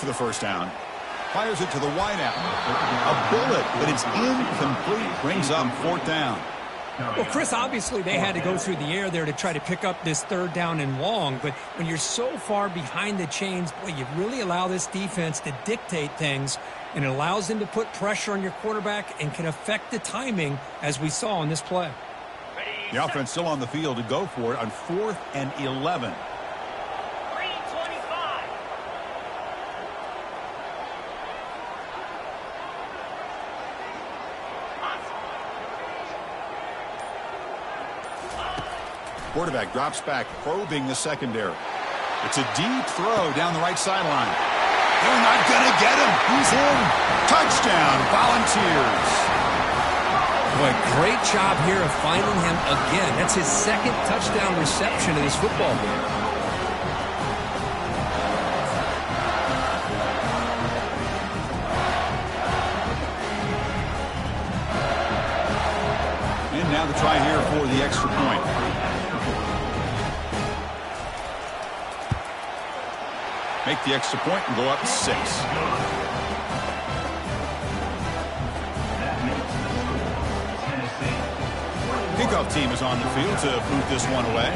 for the first down. Fires it to the wideout. A bullet, but it's incomplete. Brings up fourth down. Well, Chris, obviously they had to go through the air there to try to pick up this third down and long. But when you're so far behind the chains, boy, you really allow this defense to dictate things. And it allows them to put pressure on your quarterback and can affect the timing, as we saw on this play. The offense still on the field to go for it on 4th and 11. Quarterback drops back, probing the secondary. It's a deep throw down the right sideline. They're not going to get him. He's in. Touchdown, Volunteers. Boy, great job here of finding him again. That's his second touchdown reception of this football game. And now the try here for the extra point. Make the extra point and go up 6. Kickoff team is on the field to boot this one away.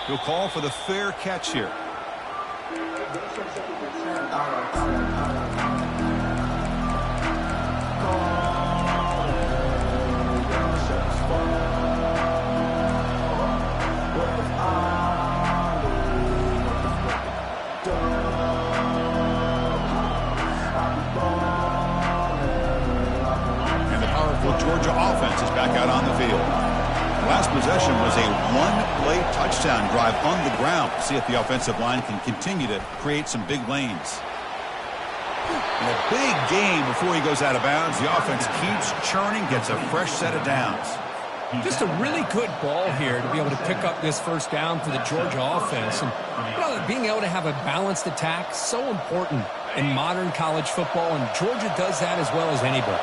He'll call for the fair catch here. Georgia offense is back out on the field. Last possession was a one-play touchdown drive on the ground. See if the offensive line can continue to create some big lanes. In a big game before he goes out of bounds, the offense keeps churning, gets a fresh set of downs. Just a really good ball here to be able to pick up this first down for the Georgia offense. And being able to have a balanced attack, so important in modern college football, and Georgia does that as well as anybody.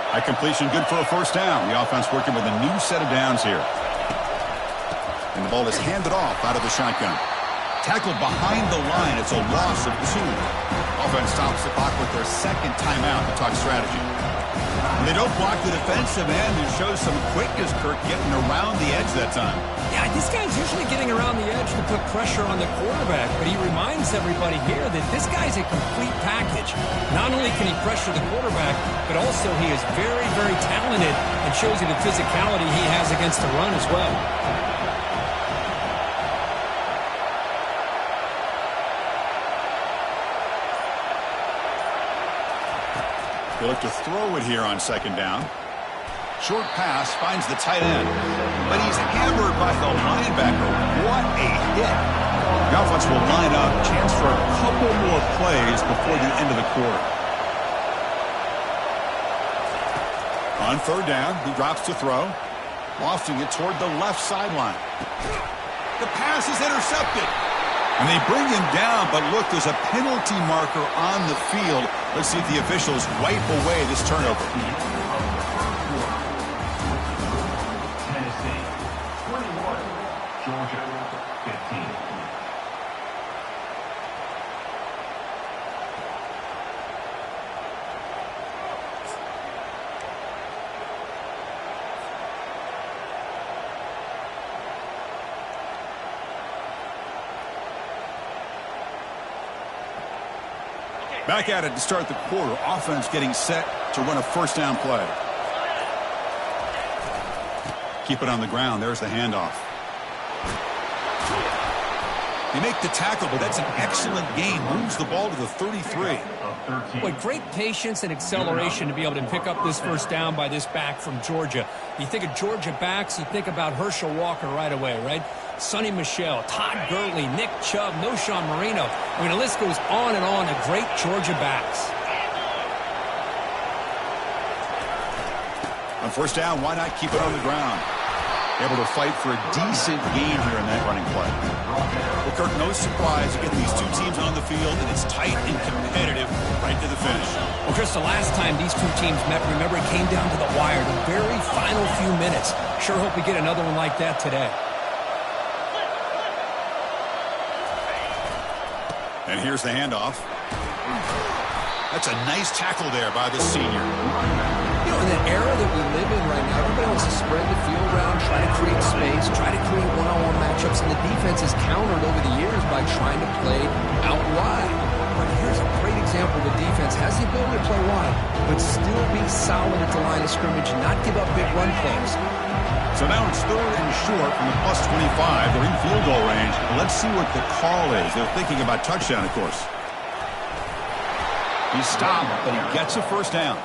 High completion, good for a first down. The offense working with a new set of downs here. And the ball is handed off out of the shotgun. Tackled behind the line. It's a loss of 2. Offense stops the clock with their second timeout to talk strategy. And they don't block the defensive end and shows some quickness, Kirk, getting around the edge that time. Yeah, this guy's usually getting around the edge to put pressure on the quarterback, but he reminds everybody here that this guy's a complete package. Not only can he pressure the quarterback, but also he is very, very talented and shows you the physicality he has against the run as well. They look to throw it here on second down. Short pass finds the tight end, but he's hammered by the linebacker. What a hit. The offense will line up. Chance for a couple more plays before the end of the quarter. On third down, he drops to throw, lofting it toward the left sideline. The pass is intercepted. And they bring him down, but look, there's a penalty marker on the field. Let's see if the officials wipe away this turnover. Tennessee, 21, Georgia, 15. Back at it to start the quarter. Offense getting set to run a first down play. Keep it on the ground. There's the handoff. They make the tackle, but that's an excellent gain. Moves the ball to the 33. Boy, great patience and acceleration to be able to pick up this first down by this back from Georgia. You think of Georgia backs, you think about Herschel Walker right away, right? Sonny Michel, Todd Gurley, Nick Chubb, Noshawn Marino. I mean, the list goes on and on of great Georgia backs. On first down, why not keep it on the ground? Able to fight for a decent gain here in that running play. Well, Kirk, no surprise. You get these two teams on the field, and it's tight and competitive right to the finish. Well, Chris, the last time these two teams met, remember, it came down to the wire, the very final few minutes. Sure hope we get another one like that today. And here's the handoff. That's a nice tackle there by the senior. You know, in the era that we live in right now, everybody wants to spread the field around, try to create space, try to create one-on-one matchups, and the defense has countered over the years by trying to play out wide. But here's a great example. The defense has the ability to play wide, but still be solid at the line of scrimmage and not give up big run plays. So now it's 3rd and short from the plus 25. They're in field goal range. Let's see what the call is. They're thinking about touchdown, of course. He stopped, but he gets a first down.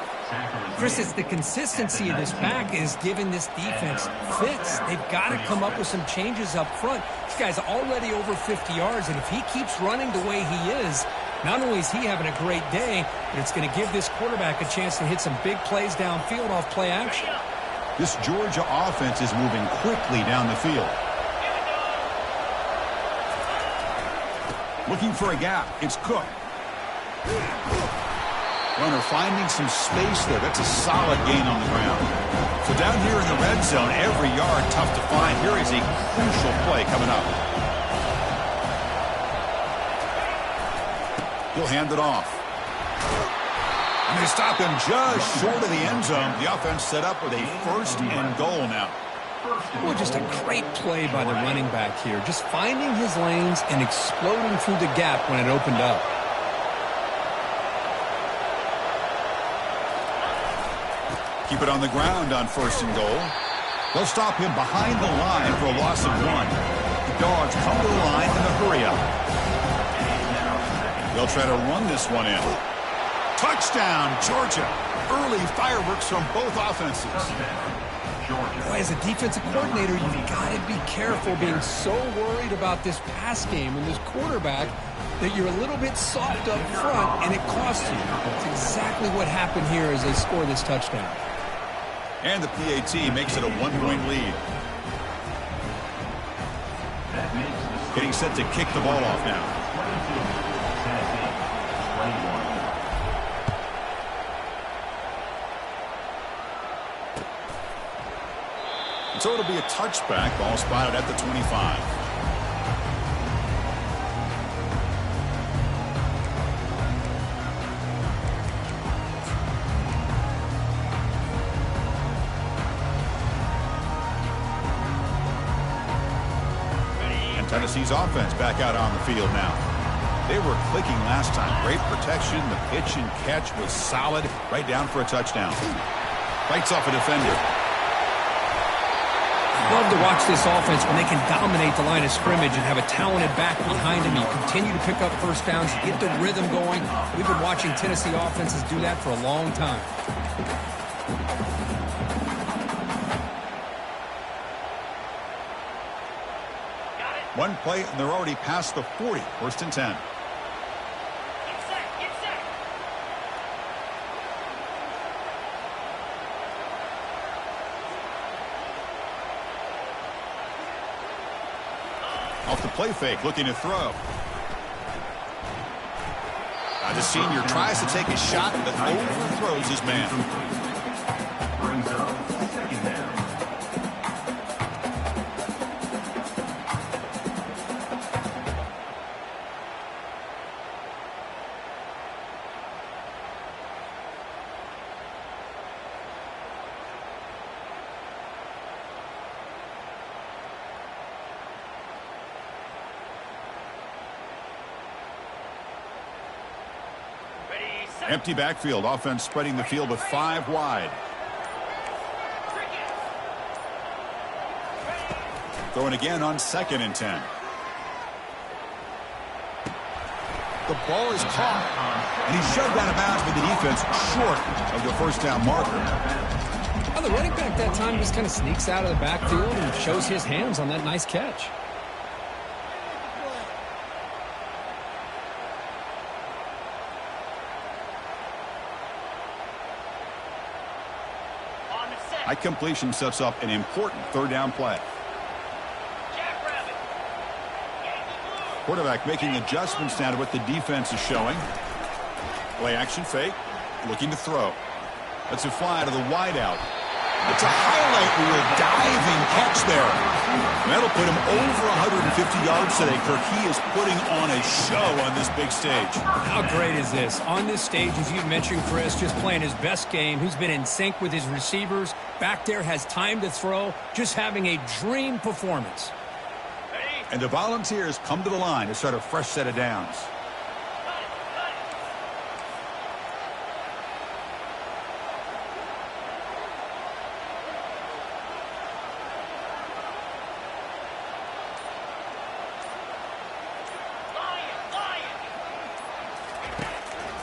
Chris, it's the consistency of this back is giving this defense fits. They've got to come up with some changes up front. This guy's already over 50 yards, and if he keeps running the way he is, not only is he having a great day, but it's going to give this quarterback a chance to hit some big plays downfield off play action. This Georgia offense is moving quickly down the field. Looking for a gap. It's Cook. Runner finding some space there. That's a solid gain on the ground. So down here in the red zone, every yard tough to find. Here is a crucial play coming up. He'll hand it off. And they stop him just short of the end zone. The offense set up with a 1st and goal now. Well, just a great play by the running back here. Just finding his lanes and exploding through the gap when it opened up. Keep it on the ground on 1st and goal. They'll stop him behind the line for a loss of 1. The Dogs come to the line in a hurry up. They'll try to run this one in. Touchdown, Georgia. Early fireworks from both offenses. Boy, as a defensive coordinator, you've got to be careful being so worried about this pass game and this quarterback that you're a little bit soft up front, and it costs you. That's exactly what happened here as they score this touchdown. And the PAT makes it a 1-point lead. Getting set to kick the ball off now. So it'll be a touchback. Ball spotted at the 25. And Tennessee's offense back out on the field now. They were clicking last time. Great protection. The pitch and catch was solid. Right down for a touchdown. Fights off a defender. Love to watch this offense when they can dominate the line of scrimmage and have a talented back behind him. You continue to pick up first downs, you get the rhythm going. We've been watching Tennessee offenses do that for a long time. One play, and they're already past the 40. 1st and 10. Off the play fake, looking to throw. The senior tries to take a shot, but overthrows his man. Brings up 2nd down. Empty backfield. Offense spreading the field with 5 wide. Throwing again on 2nd and 10. The ball is caught. And he's shoved out of bounds with the defense short of the 1st down marker. Well, the running back that time just kind of sneaks out of the backfield and shows his hands on that nice catch. On the set. That completion sets up an important third down play. Quarterback making adjustments now to what the defense is showing. Play action fake. Looking to throw. That's a fly to the wideout. It's a highlight reel diving catch there. That'll put him over 150 yards today. Kirk, he is putting on a show on this big stage. How great is this? On this stage, as you mentioned, Chris, just playing his best game. He's been in sync with his receivers. Back there, has time to throw. Just having a dream performance. And the Volunteers come to the line to start a fresh set of downs.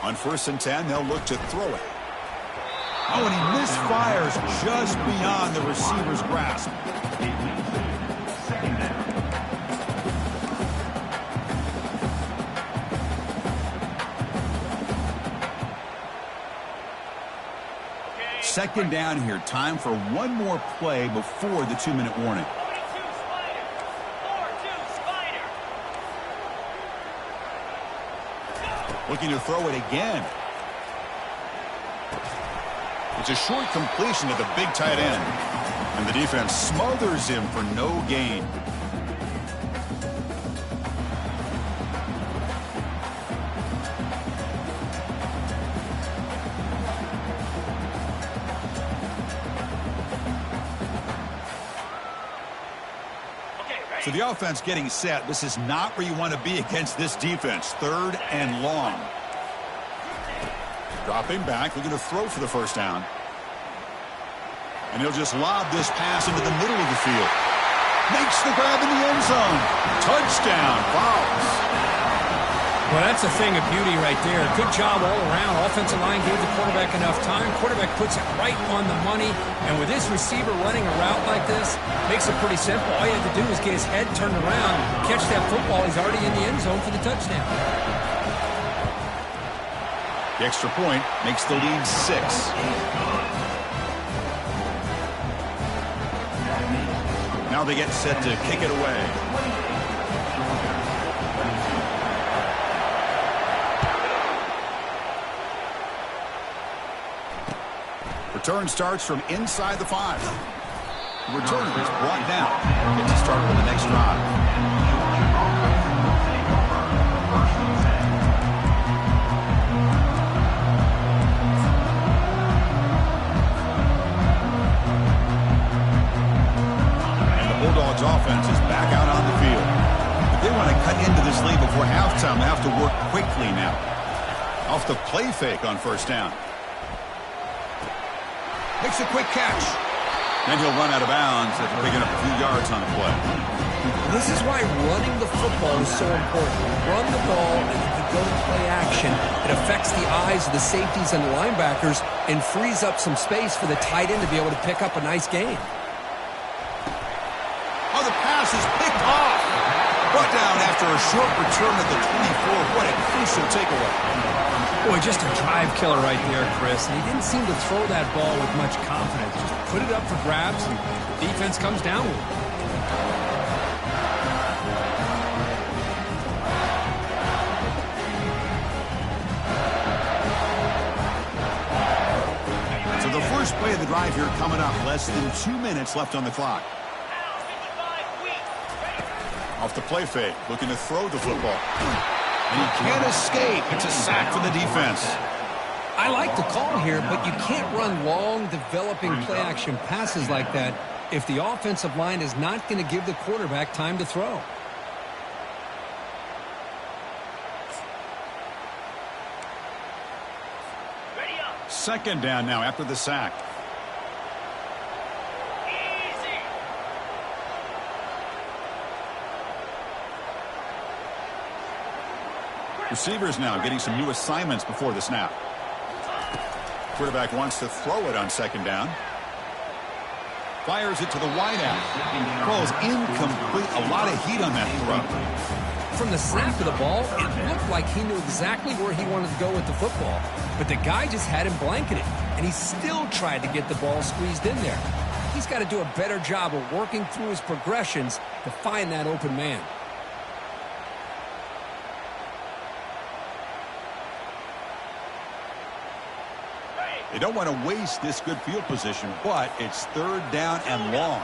On 1st and 10, they'll look to throw it. Oh, and he misfires just beyond the receiver's grasp. Second down here. Time for one more play before the 2-minute warning. Looking to throw it again. It's a short completion to the big tight end. And the defense smothers him for no gain. So the offense getting set. This is not where you want to be against this defense. 3rd and long. Dropping back, looking to throw for the first down. And he'll just lob this pass into the middle of the field. Makes the grab in the end zone. Touchdown, Vols. Well, that's a thing of beauty right there. Good job all around. Offensive line gave the quarterback enough time. Quarterback puts it right on the money. And with his receiver running a route like this, makes it pretty simple. All you have to do is get his head turned around, catch that football. He's already in the end zone for the touchdown. The extra point makes the lead 6. Now they get set to kick it away. Return starts from inside the 5. The returner is brought down. Gets to start with the next drive. And the Bulldogs offense is back out on the field. If they want to cut into this lead before halftime, they have to work quickly now. Off the play fake on 1st down. Makes a quick catch. Then he'll run out of bounds after picking up a few yards on the play. This is why running the football is so important. Run the ball, and if you go to play action, it affects the eyes of the safeties and the linebackers and frees up some space for the tight end to be able to pick up a nice gain. Oh, the pass is picked off. Brought down after a short return at the 24. What a crucial takeaway. Boy, just a drive killer right there, Chris. And he didn't seem to throw that ball with much confidence. Just put it up for grabs, and the defense comes down with it. So the first play of the drive here coming up. Less than 2 minutes left on the clock. Off the play fake, looking to throw the football. And he can't escape. It's a sack for the defense. I like the call here, but you can't run long, developing play-action passes like that if the offensive line is not going to give the quarterback time to throw. Second down now after the sack. Receivers now getting some new assignments before the snap. Quarterback wants to throw it on 2nd down. Fires it to the wideout. Falls incomplete. A lot of heat on that throw. from the snap of the ball, it looked like he knew exactly where he wanted to go with the football. But the guy just had him blanketed, and he still tried to get the ball squeezed in there. He's got to do a better job of working through his progressions to find that open man. They don't want to waste this good field position, but it's 3rd down and long.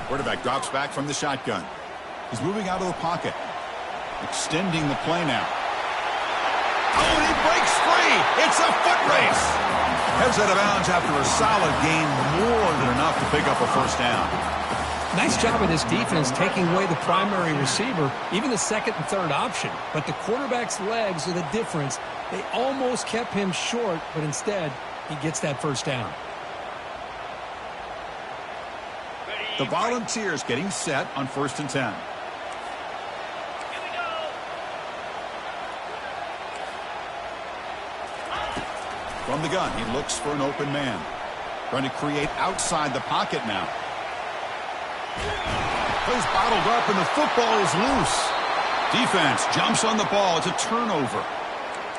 Quarterback drops back from the shotgun. He's moving out of the pocket. Extending the play now. Oh, and he breaks free. It's a foot race. Heads out of bounds after a solid gain, more than enough to pick up a first down. Nice job of this defense taking away the primary receiver, even the second and third option. But the quarterback's legs are the difference. They almost kept him short, but instead, he gets that first down. The Volunteers getting set on 1st and 10. From the gun, he looks for an open man. Trying to create outside the pocket now. Plays bottled up and the football is loose. Defense jumps on the ball. It's a turnover.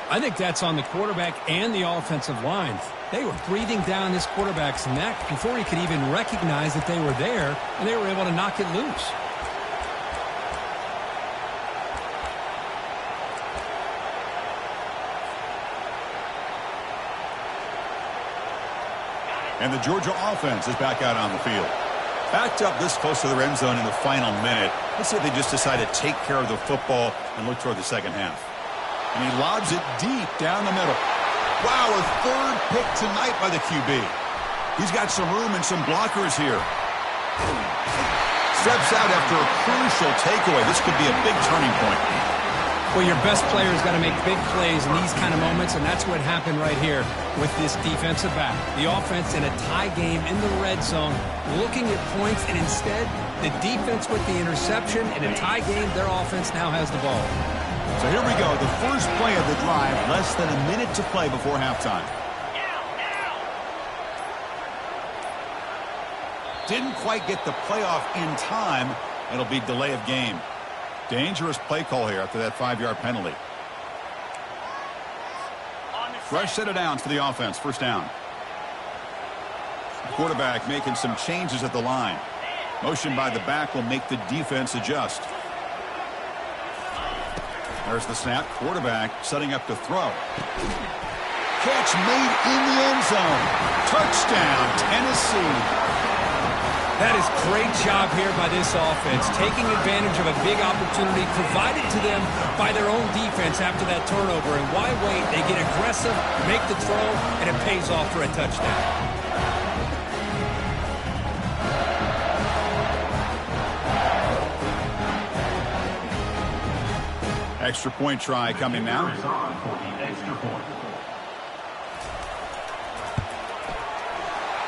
I think that's on the quarterback and the offensive line. They were breathing down this quarterback's neck before he could even recognize that they were there, and they were able to knock it loose. And the Georgia offense is back out on the field. Backed up this close to the end zone in the final minute. Let's say they just decide to take care of the football and look toward the second half. And he lobs it deep down the middle. Wow, a 3rd pick tonight by the QB. He's got some room and some blockers here. Steps out after a crucial takeaway. This could be a big turning point. Well, your best player's got to make big plays in these kind of moments, and that's what happened right here with this defensive back. The offense in a tie game in the red zone, looking at points, and instead, the defense with the interception. In a tie game, their offense now has the ball. So here we go, the first play of the drive, less than a minute to play before halftime. Didn't quite get the playoff in time. It'll be delay of game. Dangerous play call here after that 5-yard penalty. Fresh set of downs for the offense. First down. Quarterback making some changes at the line. Motion by the back will make the defense adjust. There's the snap. Quarterback setting up to throw. Catch made in the end zone. Touchdown, Tennessee. That is great job here by this offense, taking advantage of a big opportunity provided to them by their own defense after that turnover. And why wait? They get aggressive, make the throw, and it pays off for a touchdown. Extra point try coming now.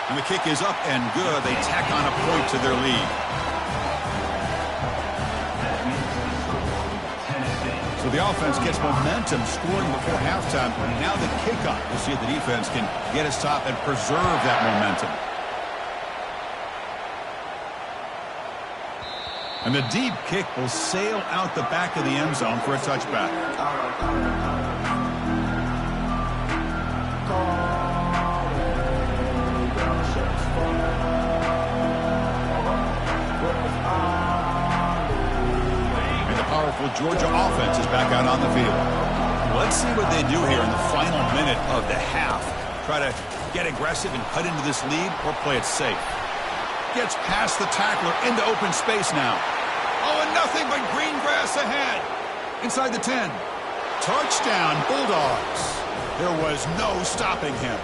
And the kick is up and good. They tack on a point to their lead. So the offense gets momentum scoring before halftime. Now the kickoff. We'll see if the defense can get his top and preserve that momentum. And the deep kick will sail out the back of the end zone for a touchback. Georgia offense is back out on the field. Let's see what they do here in the final minute of the half. Try to get aggressive and cut into this lead or play it safe. Gets past the tackler into open space now. Oh, and nothing but green grass ahead. Inside the 10. Touchdown, Bulldogs. There was no stopping him.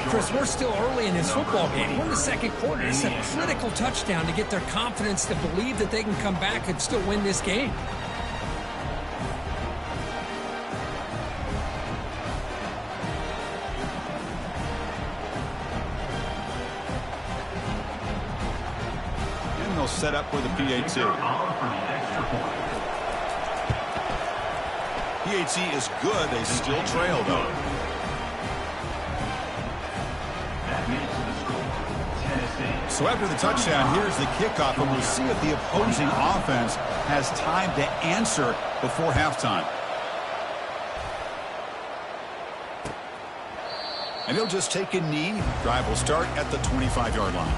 Chris, we're still early in this football game. We're in the second quarter. It's a critical touchdown to get their confidence to believe that they can come back and still win this game. And they'll set up for the PAT. PAT is good. They still trail, though. So after the touchdown, here's the kickoff, and we'll see if the opposing offense has time to answer before halftime. And he'll just take a knee. Drive will start at the 25-yard line.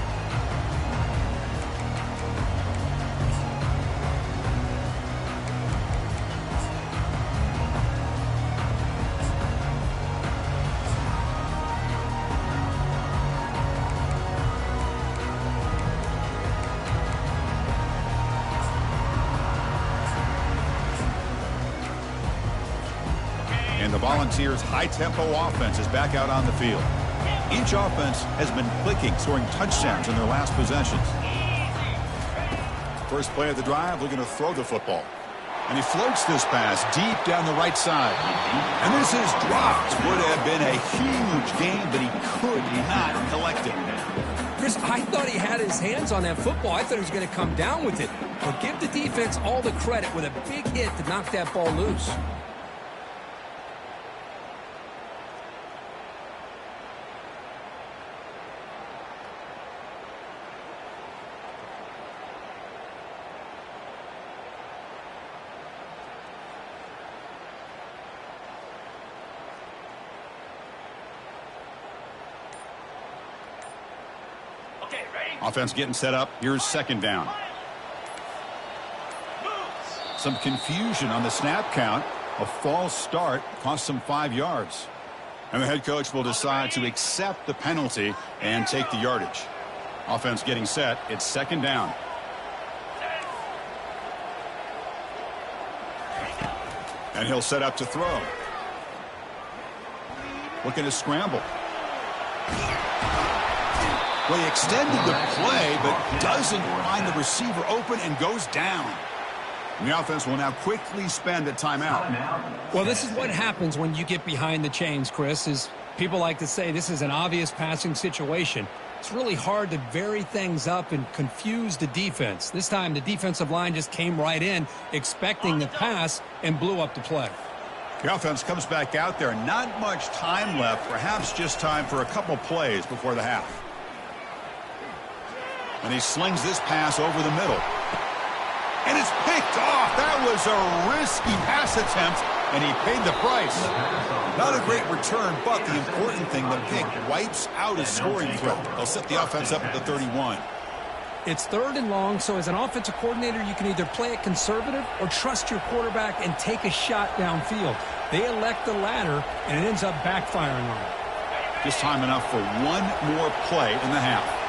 And the Volunteers' high-tempo offense is back out on the field. Each offense has been clicking, scoring touchdowns in their last possessions. First play of the drive, looking to throw the football. And he floats this pass deep down the right side. And this is dropped. Would have been a huge gain, but he could not collect it. Chris, I thought he had his hands on that football. I thought he was going to come down with it. But give the defense all the credit with a big hit to knock that ball loose. Offense getting set up. Here's second down. Some confusion on the snap count. A false start cost them 5 yards. And the head coach will decide to accept the penalty and take the yardage. Offense getting set. It's second down. And he'll set up to throw. Looking to scramble. Well, he extended the play, but doesn't find the receiver open and goes down. And the offense will now quickly spend a timeout. Well, this is what happens when you get behind the chains, Chris, is people like to say this is an obvious passing situation. It's really hard to vary things up and confuse the defense. This time, the defensive line just came right in, expecting the pass, and blew up the play. The offense comes back out there. Not much time left, perhaps just time for a couple plays before the half. And he slings this pass over the middle. And it's picked off. That was a risky pass attempt, and he paid the price. Not a great return, but the important thing, the pick wipes out a scoring threat. They'll set the offense up at the 31. It's third and long, so as an offensive coordinator, you can either play it conservative or trust your quarterback and take a shot downfield. They elect the latter, and it ends up backfiring on them. Just time enough for one more play in the half.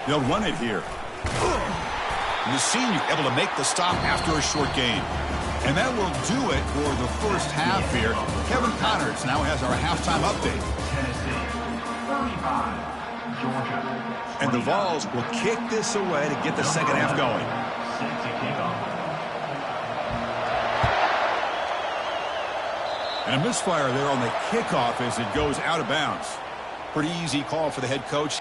They'll run it here. And the senior able to make the stop after a short gain. And that will do it for the first half here. Kevin Connors now has our halftime update. And the Vols will kick this away to get the second half going. And a misfire there on the kickoff as it goes out of bounds. Pretty easy call for the head coach.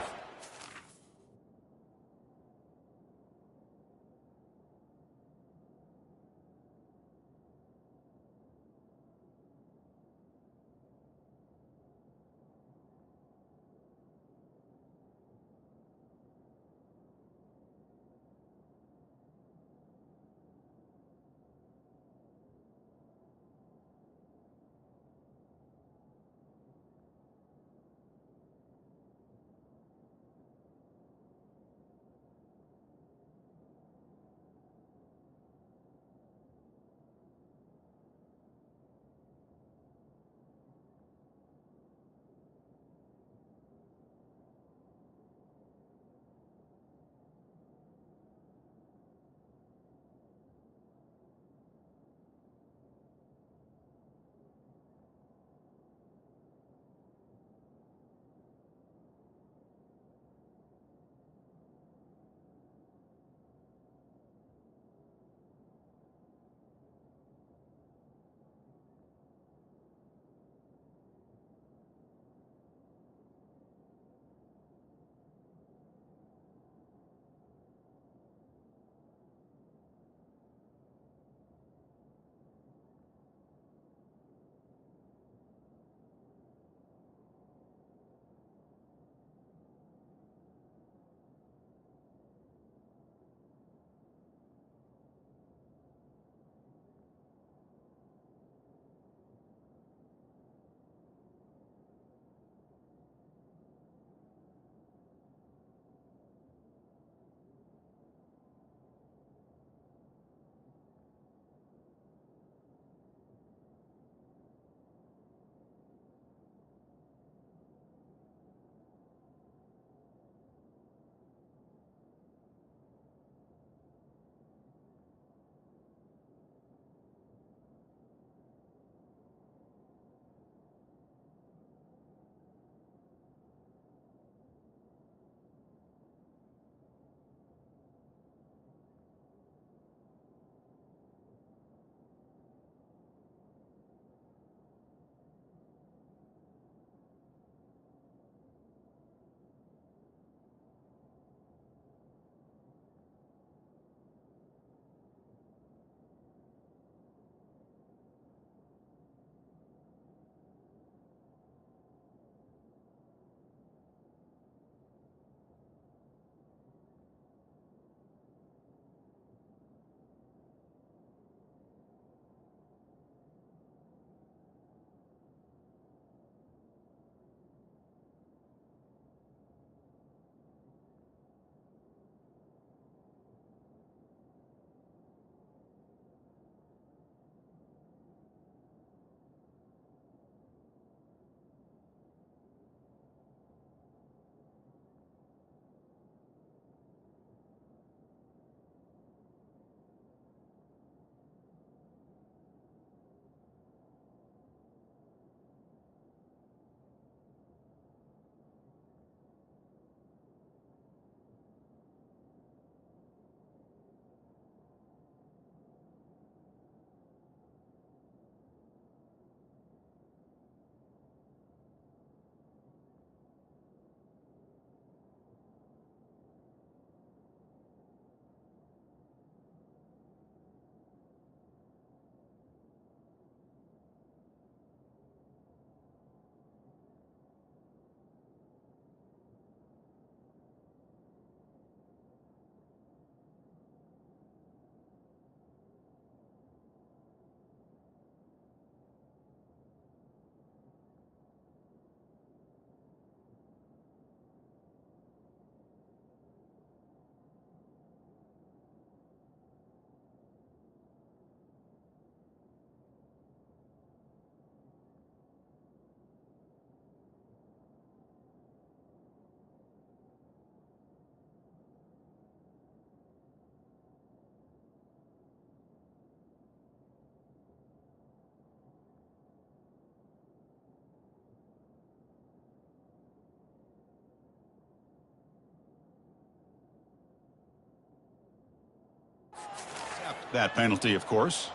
That penalty, of course.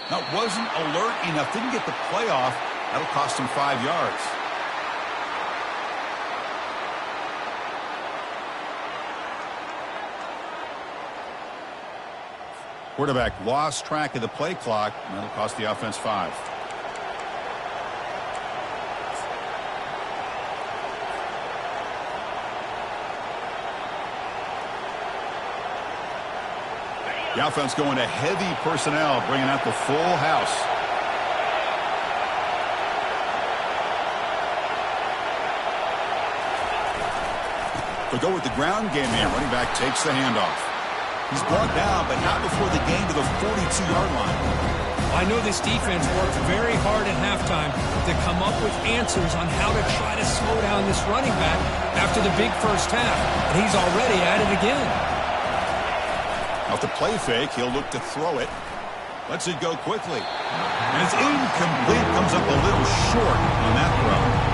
That wasn't alert enough. Didn't get the play off. That'll cost him 5 yards. Quarterback lost track of the play clock, and that'll cost the offense 5. The offense going to heavy personnel, bringing out the full house. They'll go with the ground game here. Running back takes the handoff. He's brought down, but not before the gain to the 42-yard line. I know this defense worked very hard at halftime to come up with answers on how to try to slow down this running back after the big first half. And he's already at it again. Off the play fake, he'll look to throw it. Lets it go quickly. And it's incomplete. Comes up a little short on that throw.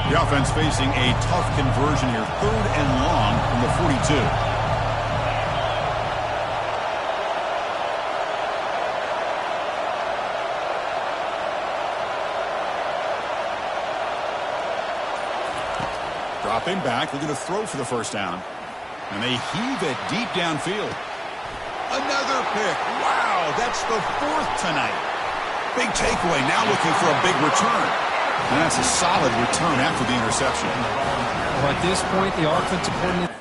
The offense facing a tough conversion here. 3rd and long from the 42. Dropping back, looking to throw for the first down. And they heave it deep downfield. Another pick. Wow, that's the 4th tonight. Big takeaway, now looking for a big return. And that's a solid return after the interception. Well, at this point, the offensive coordinator...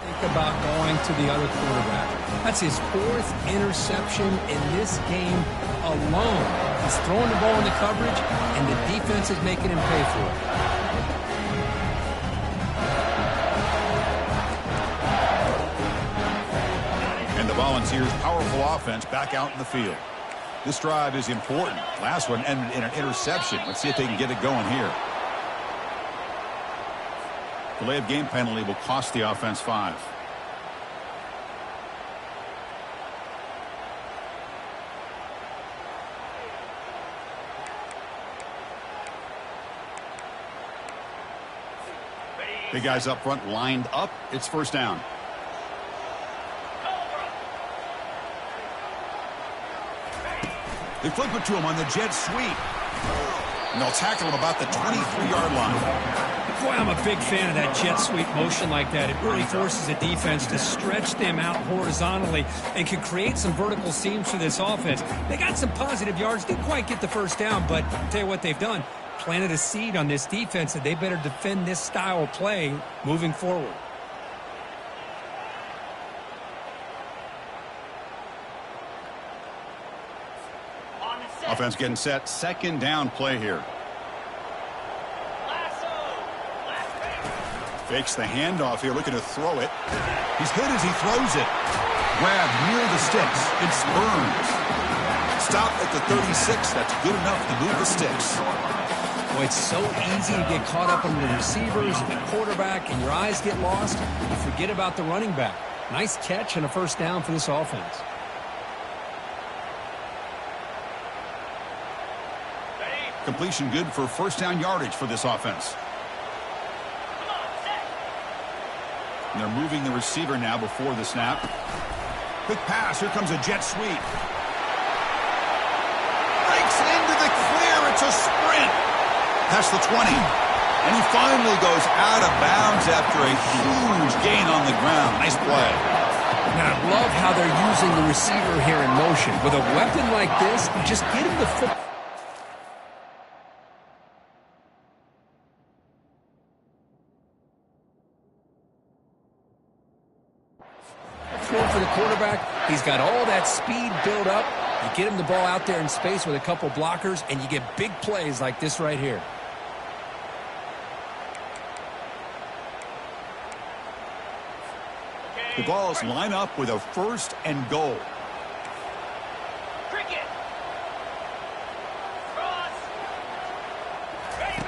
Think about going to the other quarterback. That's his 4th interception in this game alone. He's throwing the ball in the coverage, and the defense is making him pay for it. And the Volunteers' powerful offense back out in the field. This drive is important. Last one ended in an interception. Let's see if they can get it going here. Delay of game penalty will cost the offense 5. Big guys up front lined up. It's first down. They flip it to him on the jet sweep. And they'll tackle him about the 23-yard line. Boy, I'm a big fan of that jet sweep motion like that. It really forces a defense to stretch them out horizontally and can create some vertical seams for this offense. They got some positive yards. Didn't quite get the first down, but I'll tell you what they've done. Planted a seed on this defense that they better defend this style of play moving forward. Offense getting set. 2nd down play here. Fakes the handoff here, looking to throw it. He's hit as he throws it. Grab near the sticks. It's Burns. Stop at the 36. That's good enough to move the sticks. Boy, it's so easy to get caught up on the receivers and the quarterback, and your eyes get lost. You forget about the running back. Nice catch and a first down for this offense. Completion good for first down yardage for this offense. And they're moving the receiver now before the snap. Quick pass. Here comes a jet sweep. Breaks into the clear. It's a sprint. Past the 20. And he finally goes out of bounds after a huge gain on the ground. Nice play. Now, I love how they're using the receiver here in motion. With a weapon like this, just get him the football. one for the quarterback. He's got all that speed built up. You get him the ball out there in space with a couple blockers, and you get big plays like this right here. The balls line up with a 1st and goal.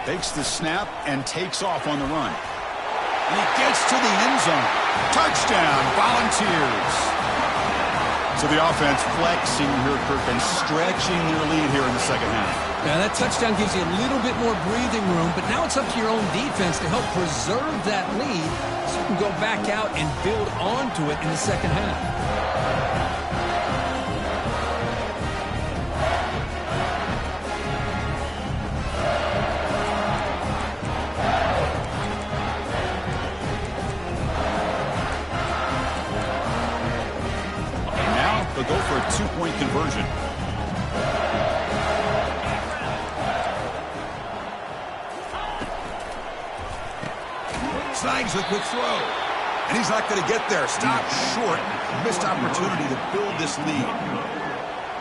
Takes the snap and takes off on the run. And he gets to the end zone. Touchdown, Volunteers. So the offense flexing here, Kirk, and stretching their lead here in the second half. Now, that touchdown gives you a little bit more breathing room, but now it's up to your own defense to help preserve that lead so you can go back out and build onto it in the second half. They'll go for a 2-point conversion. Snags a quick throw. And he's not going to get there. Stopped short. Missed opportunity to build this lead.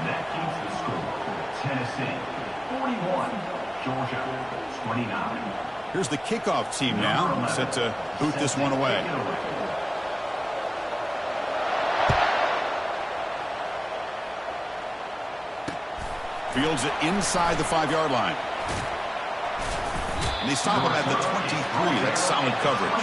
That keeps the score. Tennessee 41, Georgia 29. Here's the kickoff team now, set to boot this one away. Fields it inside the 5-yard line. And they stop him at the 23. That's solid coverage.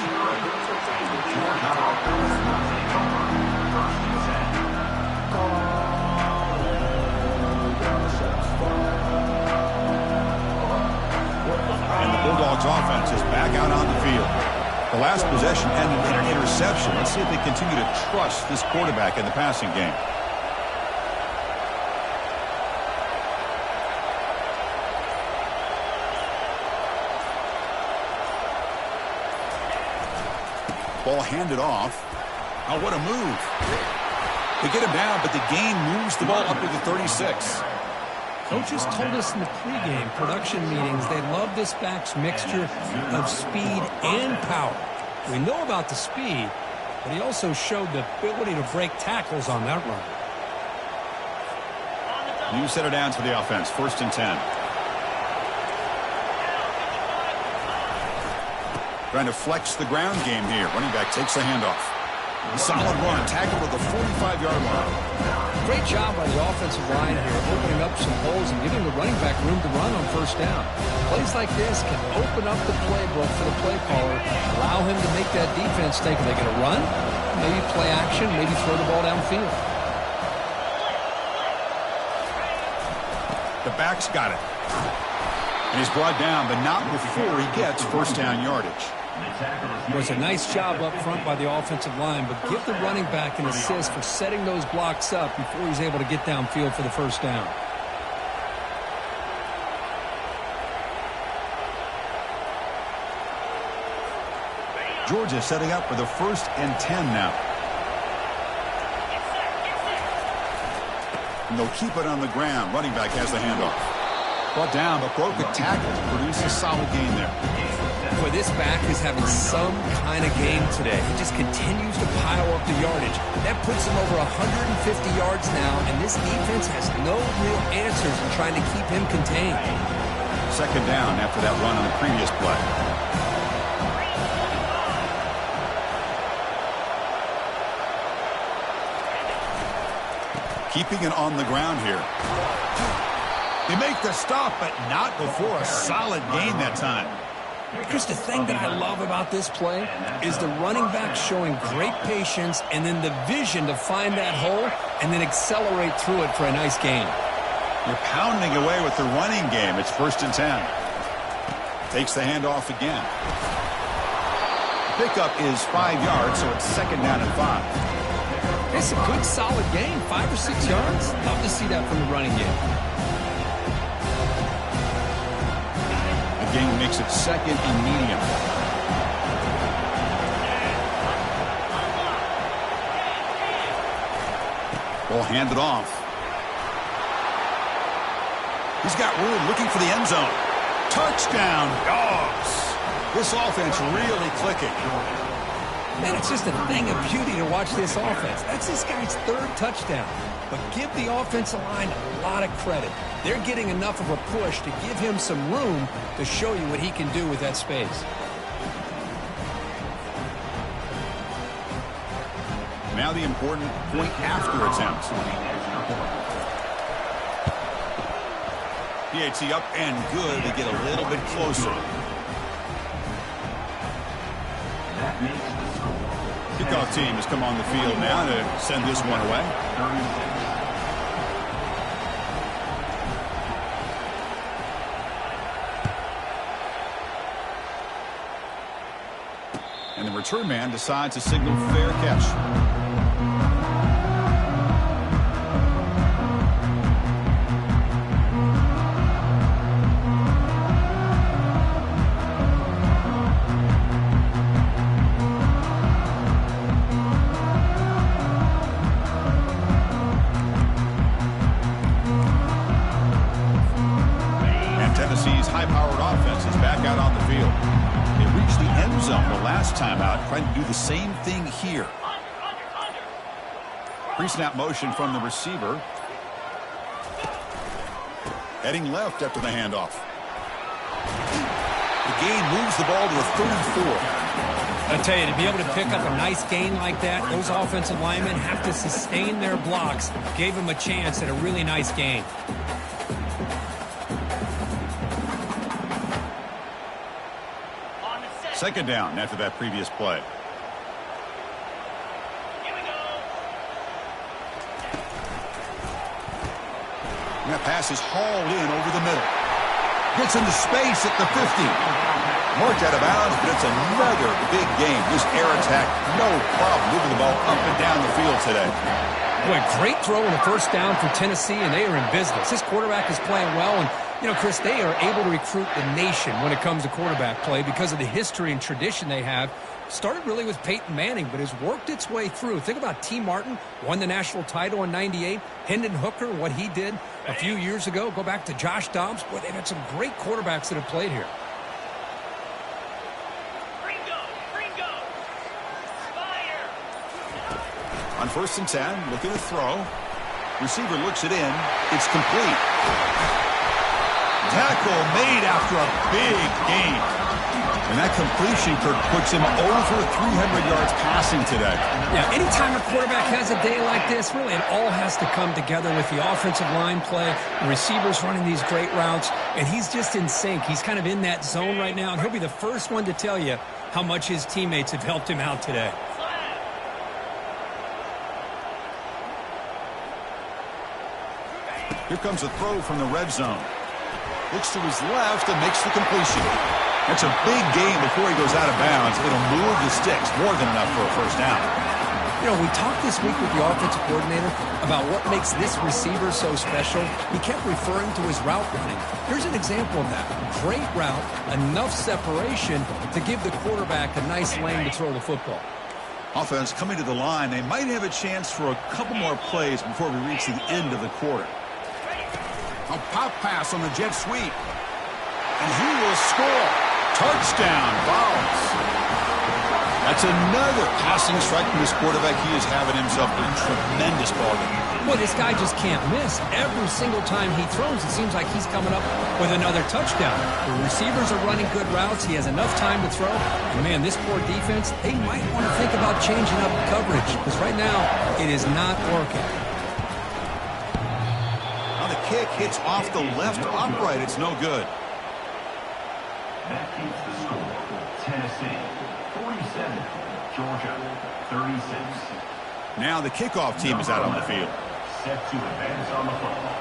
And the Bulldogs offense is back out on the field. The last possession ended in an interception. Let's see if they continue to trust this quarterback in the passing game. Ball handed off. Oh, what a move. They get him down, but the gain moves the ball up to the 36. Coaches told us in the pregame production meetings they love this back's mixture of speed and power. We know about the speed, but he also showed the ability to break tackles on that run. New set of downs for the offense. 1st and 10. Trying to flex the ground game here. Running back takes the handoff. Solid run. Tackle to the 45-yard line. Great job by the offensive line here, opening up some holes and giving the running back room to run on 1st down. Plays like this can open up the playbook for the play caller, allow him to make that defense think, are they going to run? Maybe play action, maybe throw the ball downfield. The back's got it. And he's brought down, but not before he gets 1st down yardage. It was a nice job up front by the offensive line, but give the running back an assist for setting those blocks up before he's able to get downfield for the 1st down. Georgia setting up for the 1st and 10 now. And they'll keep it on the ground. Running back has the handoff. Brought down, but broke a tackle to produce a solid gain there. Boy, this back is having some kind of game today. He just continues to pile up the yardage. That puts him over 150 yards now, and this defense has no real answers in trying to keep him contained. 2nd down after that run on the previous play. Keeping it on the ground here. They make the stop, but not before a solid gain that time. Chris, the thing that I love about this play is the running back showing great patience and then the vision to find that hole and then accelerate through it for a nice gain. You're pounding away with the running game. It's 1st and 10. Takes the handoff again. Pickup is 5 yards, so it's 2nd down and 5. It's a good, solid gain, 5 or 6 yards. Love to see that from the running game. Gain makes it 2nd and medium. Ball handed off. He's got room, looking for the end zone. Touchdown, Dogs. This offense really clicking. Man, it's just a thing of beauty to watch this offense. That's this guy's third touchdown. But give the offensive line a lot of credit. They're getting enough of a push to give him some room to show you what he can do with that space. Now the important point after attempt. PAT up and good to get a little bit closer. Kickoff team has come on the field now to send this one away. And the return man decides to signal fair catch. Tennessee's high-powered offense is back out on the field. They reached the end zone the last time out, trying to do the same thing here. Pre-snap motion from the receiver. Heading left after the handoff. The gain moves the ball to the 34. I tell you, to be able to pick up a nice gain like that, those offensive linemen have to sustain their blocks. Gave them a chance at a really nice gain. Second down after that previous play. And that pass is hauled in over the middle. Gets into space at the 50. Marked out of bounds, but it's another big game. This air attack, no problem moving the ball up and down the field today. Boy, great throw and a first down for Tennessee, and they are in business. This quarterback is playing well, and you know, Chris, they are able to recruit the nation when it comes to quarterback play because of the history and tradition they have. Started really with Peyton Manning, but has worked its way through. Think about T. Martin, won the national title in '98. Hendon Hooker, what he did a few years ago. Go back to Josh Dobbs. Boy, they've had some great quarterbacks that have played here. On 1st and 10, looking to throw. Receiver looks it in. It's complete. Tackle made after a big gain. And that completion, Kirk, puts him over 300 yards passing today. Yeah, anytime a quarterback has a day like this, really it all has to come together with the offensive line play, the receivers running these great routes, and he's just in sync. He's kind of in that zone right now, and he'll be the first one to tell you how much his teammates have helped him out today. Here comes a throw from the red zone. Looks to his left and makes the completion. That's a big gain before he goes out of bounds. It'll move the sticks, more than enough for a first down. You know, we talked this week with the offensive coordinator about what makes this receiver so special. He kept referring to his route running. Here's an example of that. Great route, enough separation to give the quarterback a nice lane to throw the football. Offense coming to the line. They might have a chance for a couple more plays before we reach the end of the quarter. A pop pass on the jet sweep. And he will score. Touchdown, Vols. That's another passing strike from this quarterback. He is having himself a tremendous ball game. Well, this guy just can't miss. Every single time he throws, it seems like he's coming up with another touchdown. The receivers are running good routes. He has enough time to throw. And, man, this poor defense, they might want to think about changing up coverage because right now it is not working. The kick hits off the left upright. It's no good. That keeps the score. Tennessee 47, Georgia 36. Now the kickoff team is out on the field. Set to advance on the football.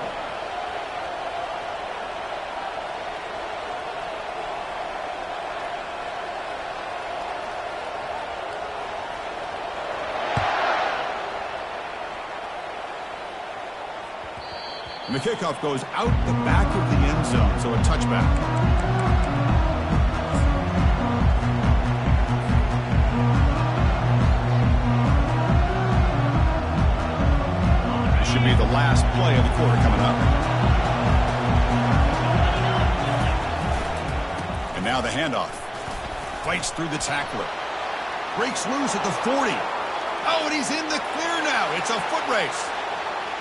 And the kickoff goes out the back of the end zone, so a touchback. This should be the last play of the quarter coming up. And now the handoff. Fights through the tackler. Breaks loose at the 40. Oh, and he's in the clear now. It's a foot race.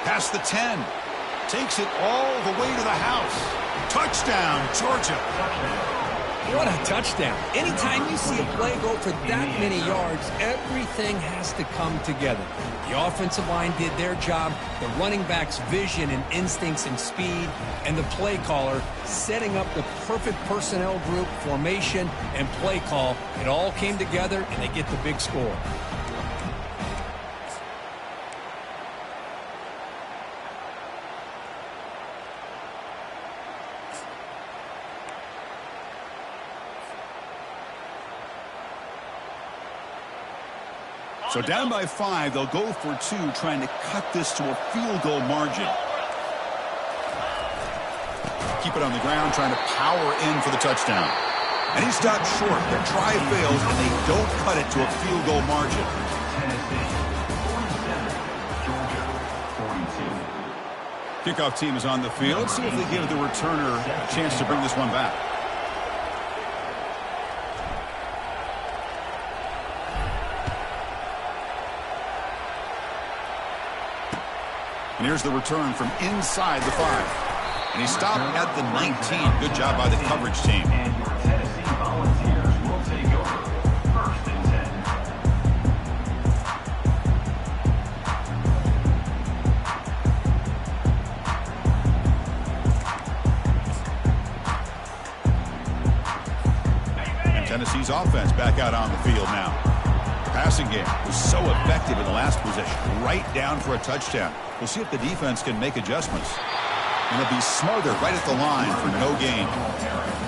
Past the 10. Takes it all the way to the house. Touchdown, Georgia. What a touchdown. Anytime you see a play go for that many yards, everything has to come together. The offensive line did their job, the running back's vision and instincts and speed, and the play caller setting up the perfect personnel group, formation, and play call. It all came together, and they get the big score. So down by 5, they'll go for 2, trying to cut this to a field goal margin. Keep it on the ground, trying to power in for the touchdown. And he stopped short. Their try fails, and they don't cut it to a field goal margin. Kickoff team is on the field. Let's see if they give the returner a chance to bring this one back. And here's the return from inside the 5. And he stopped at the 19. Good job by the coverage team. And your Tennessee Volunteers will take over. 1st and 10. And Tennessee's offense back out on the field now. The passing game was so effective in the last possession. Right down for a touchdown. We'll see if the defense can make adjustments. And they'll be smothered right at the line for no gain.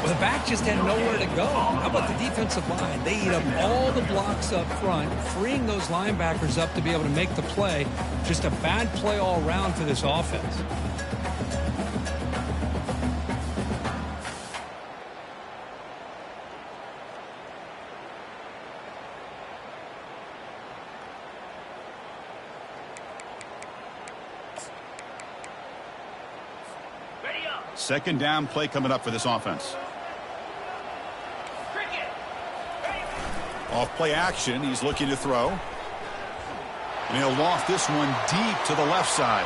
Well, the back just had nowhere to go. How about the defensive line? They eat up all the blocks up front, freeing those linebackers up to be able to make the play. Just a bad play all around for this offense. Second down play coming up for this offense. Off play action. He's looking to throw. And he'll loft this one deep to the left side.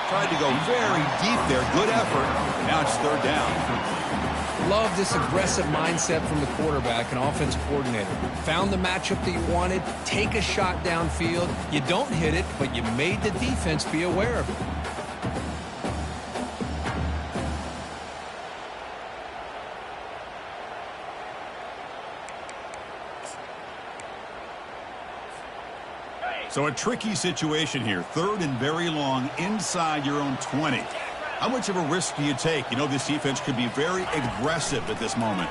Tried to go very deep there. Good effort. Now it's 3rd down. Love this aggressive mindset from the quarterback and offense coordinator. Found the matchup that you wanted. Take a shot downfield. You don't hit it, but you made the defense be aware of it. So a tricky situation here. 3rd and very long inside your own 20. How much of a risk do you take? You know this defense could be very aggressive at this moment.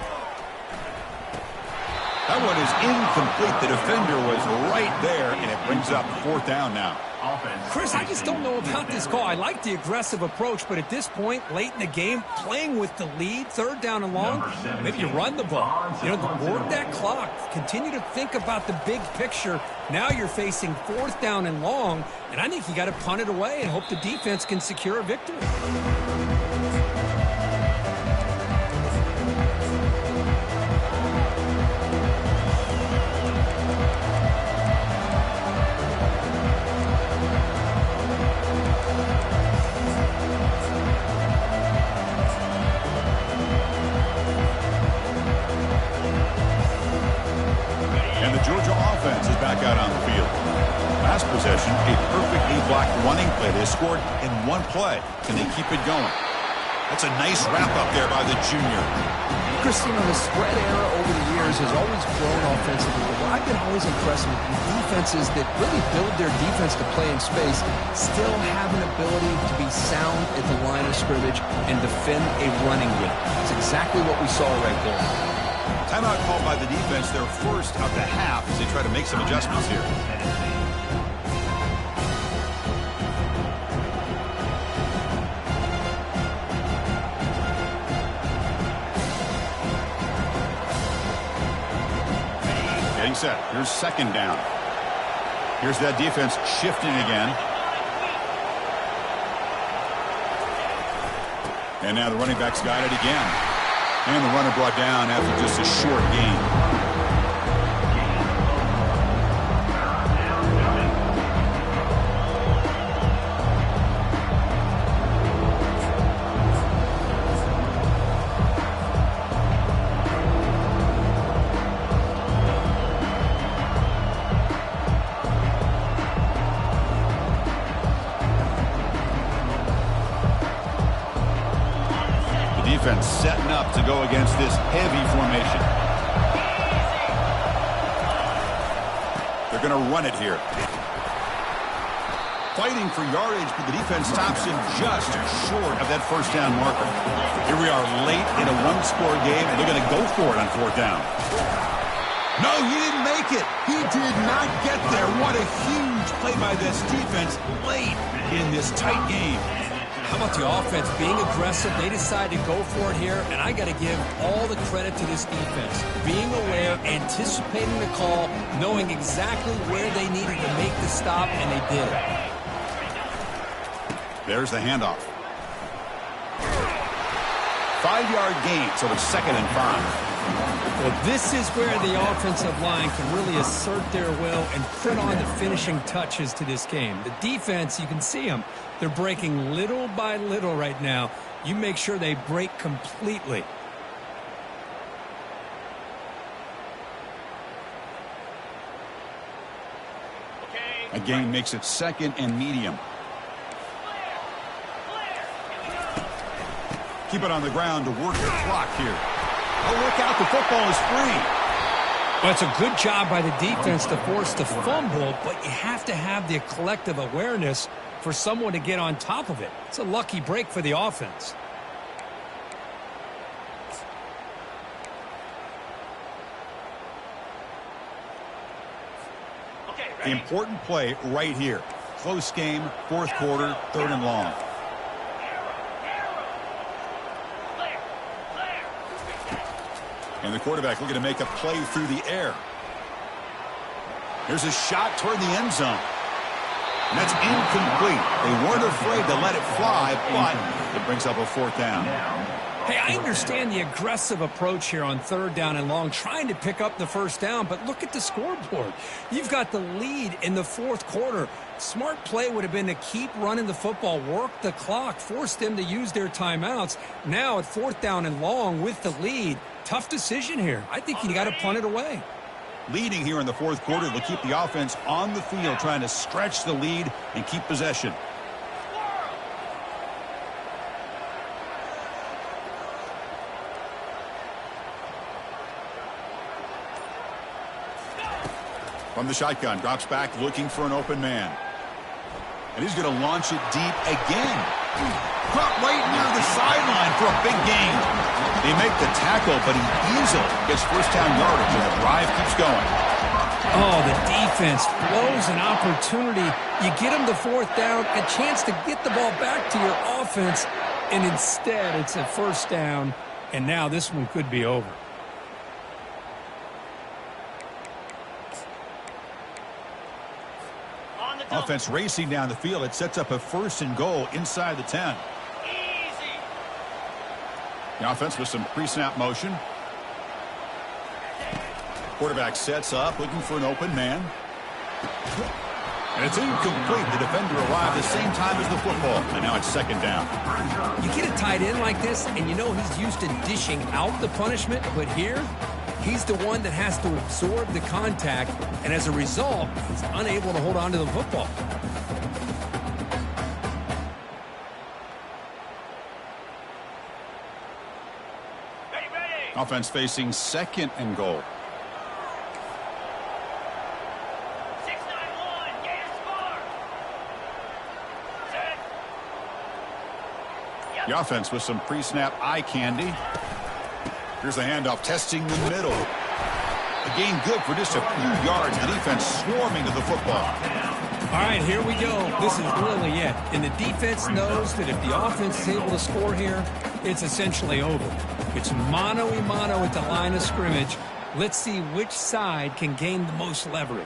That one is incomplete. The defender was right there, and it brings up 4th down now. Chris, I just don't know about this call. I like the aggressive approach, but at this point, late in the game, playing with the lead, 3rd down and long, maybe you run the ball. You know, work that clock. Continue to think about the big picture. Now you're facing 4th down and long, and I think you got to punt it away and hope the defense can secure a victory. Possession, a perfectly blocked running play. They scored in one play. Can they keep it going? That's a nice wrap-up there by the junior. Chris, you know, the spread era over the years has always grown offensively. But I've been always impressed with defenses that really build their defense to play in space, still have an ability to be sound at the line of scrimmage and defend a running game. That's exactly what we saw right there. Timeout called by the defense, their first of the half, as they try to make some adjustments here. Set. Here's 2nd down. Here's that defense shifting again. And now the running back's got it again. And the runner brought down after just a short gain. setting up to go against this heavy formation. They're going to run it here. Fighting for yardage, but the defense stops him just short of that first down marker. Here we are late in a one-score game, and they're going to go for it on fourth down. No, he didn't make it. He did not get there. What a huge play by this defense late in this tight game. How about the offense being aggressive? They decide to go for it here, and I got to give all the credit to this defense. Being aware, anticipating the call, knowing exactly where they needed to make the stop, and they did it. There's the handoff. 5-yard gain, so it's 2nd and 5. Well, this is where the offensive line can really assert their will and put on the finishing touches to this game. The defense, you can see them. They're breaking little by little right now. You make sure they break completely. A gain makes it 2nd and medium. Keep it on the ground to work the clock here. Oh, look out, the football is free. Well, it's a good job by the defense to force the fumble, but you have to have the collective awareness for someone to get on top of it. It's a lucky break for the offense. The important play right here. Close game, 4th quarter, 3rd and long. And the quarterback looking to make a play through the air. Here's a shot toward the end zone. And that's incomplete. They weren't afraid to let it fly, but it brings up a 4th down. Hey, I understand the aggressive approach here on 3rd down and long, trying to pick up the 1st down, but look at the scoreboard. You've got the lead in the 4th quarter. Smart play would have been to keep running the football, work the clock, force them to use their timeouts. Now at 4th down and long with the lead, tough decision here. I think you got to punt it away. Leading here in the 4th quarter will keep the offense on the field, trying to stretch the lead and keep possession. From the shotgun, drops back looking for an open man. And he's going to launch it deep again. Caught right near the sideline for a big gain. They make the tackle, but he easily gets 1st down yardage, and the drive keeps going. Oh, the defense blows an opportunity. You get them to 4th down, a chance to get the ball back to your offense, and instead it's a 1st down, and now this one could be over. Offense racing down the field. It sets up a 1st and goal inside the 10. Easy. The offense with some pre-snap motion. Quarterback sets up, looking for an open man. And it's incomplete. The defender arrived the same time as the football. And now it's 2nd down. You get a tight end like this, and you know he's used to dishing out the punishment, but here, he's the one that has to absorb the contact, and as a result, he's unable to hold on to the football. Ready. Offense facing 2nd and goal. 6-9-1. Gain a score. Set. Yep. The offense with some pre-snap eye candy. Here's the handoff, testing the middle. A gain good for just a few yards. The defense swarming to the football. All right, here we go. This is really it. And the defense knows that if the offense is able to score here, it's essentially over. It's mano-a-mano at the line of scrimmage. Let's see which side can gain the most leverage.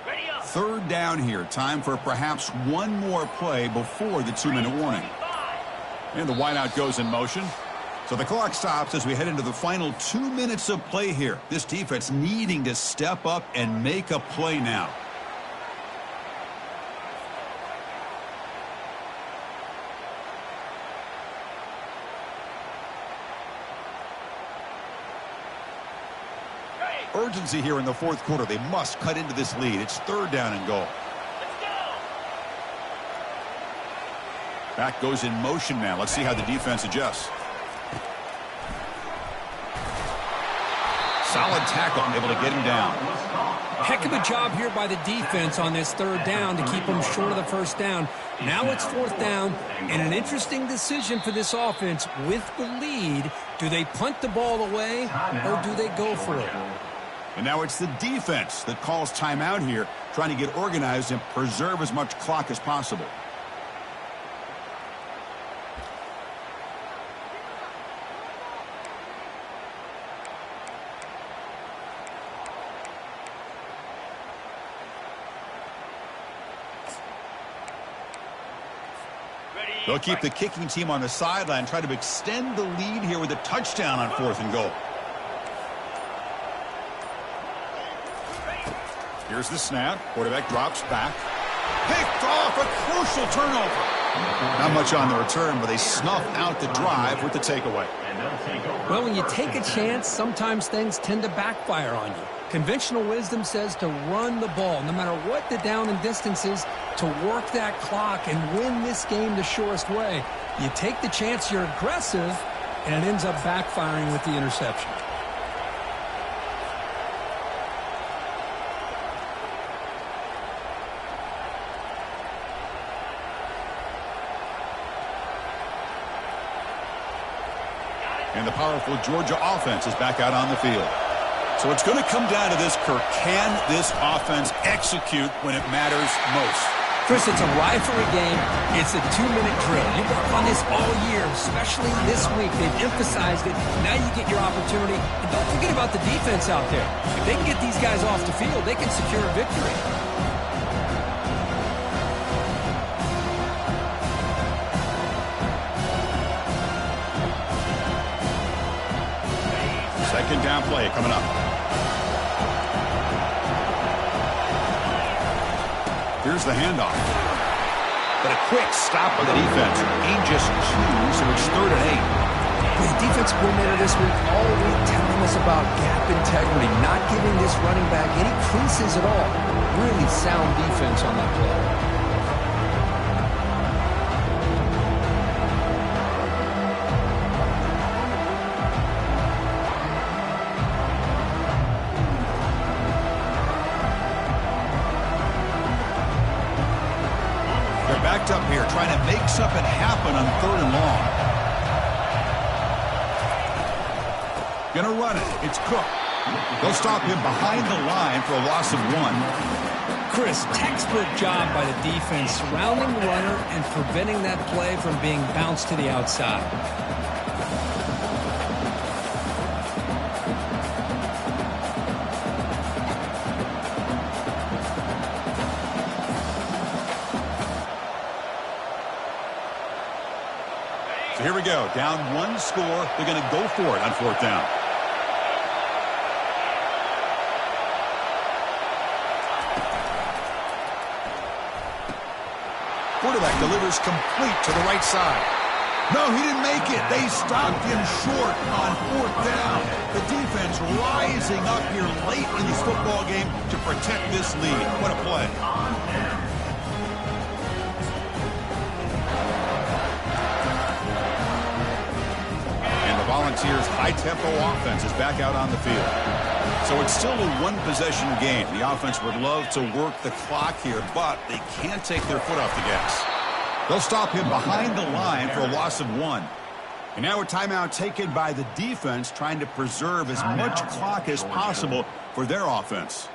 Ready up. 3rd down here. Time for perhaps one more play before the 2-minute warning. And the wideout goes in motion. So the clock stops as we head into the final 2 minutes of play here. This defense needing to step up and make a play now. urgency here in the fourth quarter. They must cut into this lead. It's 3rd down and goal. Back goes in motion now. Let's see how the defense adjusts. Solid tackle, able to get him down. Heck of a job here by the defense on this 3rd down to keep them short of the 1st down. Now it's 4th down, and an interesting decision for this offense with the lead. Do they punt the ball away, or do they go for it? And now it's the defense that calls timeout here, trying to get organized and preserve as much clock as possible. They'll keep the kicking team on the sideline, try to extend the lead here with a touchdown on 4th and goal. Here's the snap. Quarterback drops back. Picked off, a crucial turnover. Not much on the return, but they snuff out the drive with the takeaway. Well, when you take a chance, sometimes things tend to backfire on you. Conventional wisdom says to run the ball, no matter what the down and distance is, to work that clock and win this game the surest way. You take the chance, you're aggressive, and it ends up backfiring with the interception. And the powerful Georgia offense is back out on the field. So it's going to come down to this, Kirk. Can this offense execute when it matters most? Chris, it's a rivalry game. It's a 2-minute drill. You work on this all year, especially this week. They've emphasized it. Now you get your opportunity. And don't forget about the defense out there. If they can get these guys off the field, they can secure a victory. Second down play coming up. Here's the handoff. But a quick stop by the defense. Gain just 2, so it's 3rd and 8. The defensive coordinator this week all week telling us about gap integrity, not giving this running back any creases at all. Really sound defense on that play. Backed up here, trying to make something happen on 3rd and long. Gonna run it. It's Cook. They'll stop him behind the line for a loss of 1. Chris, textbook job by the defense surrounding the runner and preventing that play from being bounced to the outside. So here we go. Down 1 score. They're going to go for it on 4th down. Quarterback delivers complete to the right side. No, he didn't make it. They stopped him short on 4th down. The defense rising up here late in this football game to protect this lead. What a play. Volunteers' high-tempo offense is back out on the field. So it's still a 1-possession game. The offense would love to work the clock here, but they can't take their foot off the gas. They'll stop him behind the line for a loss of 1. And now a timeout taken by the defense, trying to preserve as much clock as possible for their offense.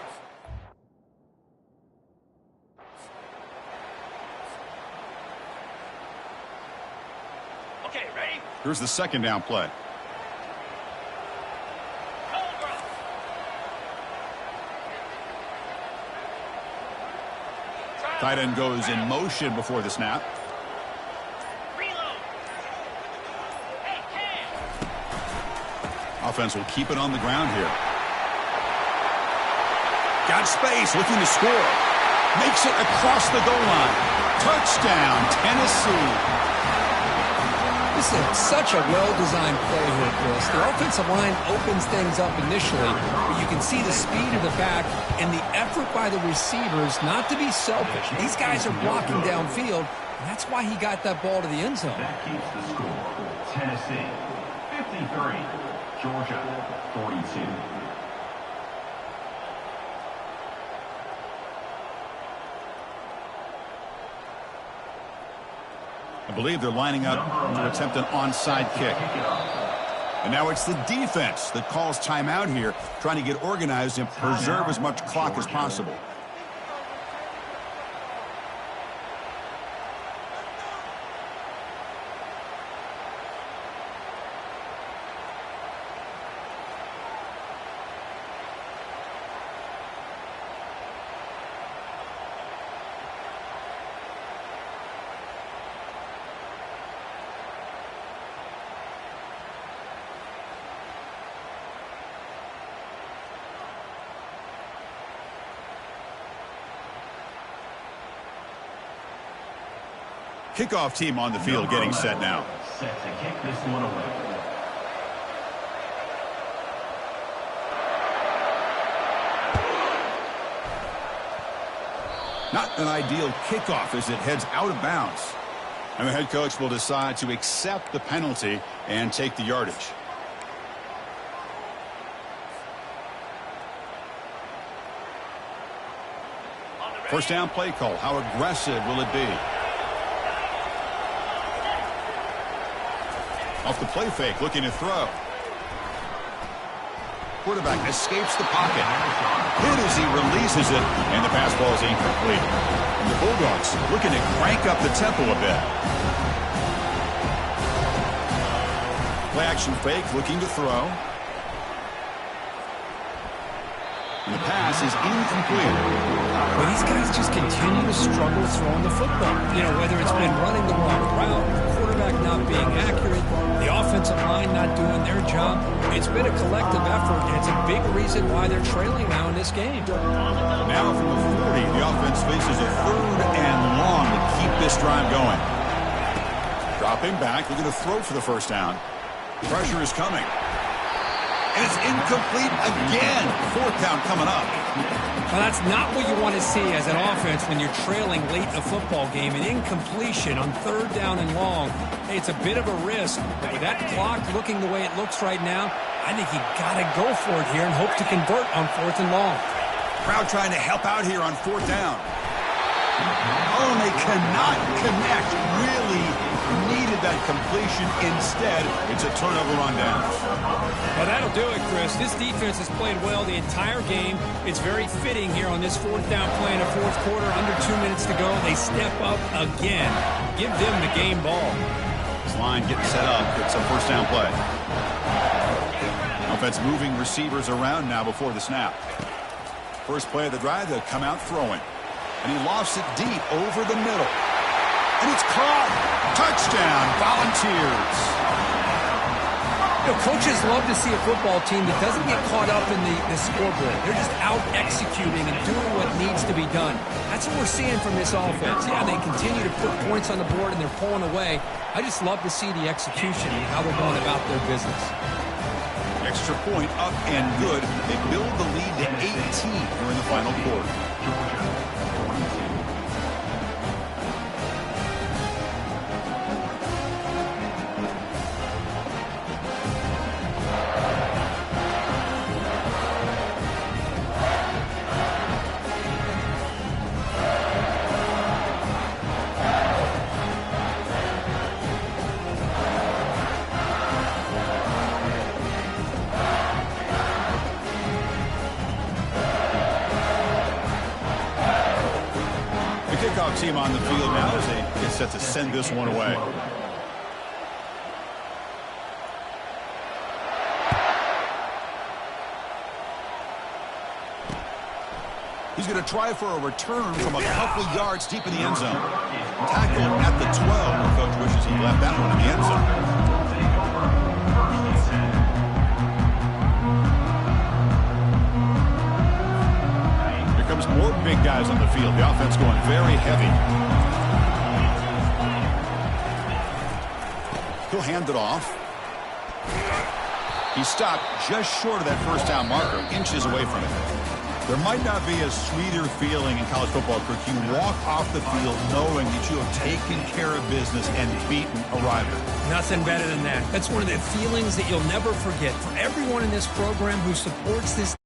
Okay, ready? Here's the 2nd down play. Tight end goes in motion before the snap. Reload. Hey, Cam. Offense will keep it on the ground here. Got space, looking to score. Makes it across the goal line. Touchdown, Tennessee. This is such a well-designed play here, Chris. The offensive line opens things up initially, but you can see the speed of the back and the effort by the receivers not to be selfish. These guys are blocking downfield, and that's why he got that ball to the end zone. That keeps the score. Tennessee 53, Georgia 42. I believe they're lining up to attempt an onside kick. And now it's the defense that calls timeout here, trying to get organized and preserve as much clock as possible. Kickoff team on the field getting set now. Set to kick this one away. Not an ideal kickoff as it heads out of bounds. And the head coach will decide to accept the penalty and take the yardage. First down play call. How aggressive will it be? Off the play fake, looking to throw. Quarterback escapes the pocket. Hit as he releases it, and the pass ball is incomplete. And the Bulldogs looking to crank up the tempo a bit. Play action fake, looking to throw. And the pass is incomplete. Well, these guys just continue to struggle throwing the football. You know, whether it's been running the wrong route, the quarterback not being accurate, the offensive line not doing their job. It's been a collective effort, and it's a big reason why they're trailing now in this game. Now from the 40, the offense faces a 3rd and long to keep this drive going. Dropping back, looking to throw for the first down. Pressure is coming. And it's incomplete again. 4th down coming up. Well, that's not what you want to see as an offense when you're trailing late in a football game. An incompletion on 3rd down and long. Hey, it's a bit of a risk, but with that clock looking the way it looks right now, I think you got to go for it here and hope to convert on 4th and long. Crowd trying to help out here on 4th down. Oh, and they cannot connect. Really needed that completion. Instead, it's a turnover on downs. Well, that'll do it, Chris. This defense has played well the entire game. It's very fitting here on this 4th down play in the 4th quarter. Under 2 minutes to go. They step up again. Give them the game ball. This line getting set up. It's a 1st down play. Offense moving receivers around now before the snap. First play of the drive, they'll come out throwing. And he lofts it deep over the middle. And it's caught. Touchdown, Volunteers. You know, coaches love to see a football team that doesn't get caught up in the scoreboard. They're just out executing and doing what needs to be done. That's what we're seeing from this offense. Yeah, they continue to put points on the board and they're pulling away. I just love to see the execution and how they're going about their business. Extra point up and good. They build the lead to 18 here in the final quarter. Team on the field now as they get set to send this one away. He's going to try for a return from a couple yards deep in the end zone. Tackle at the 12. The coach wishes he left that one in the end zone. More big guys on the field. The offense going very heavy. He'll hand it off. He stopped just short of that first down marker, inches away from it. There might not be a sweeter feeling in college football, Kirk. You walk off the field knowing that you have taken care of business and beaten a rival. Nothing better than that. That's one of the feelings that you'll never forget. For everyone in this program who supports this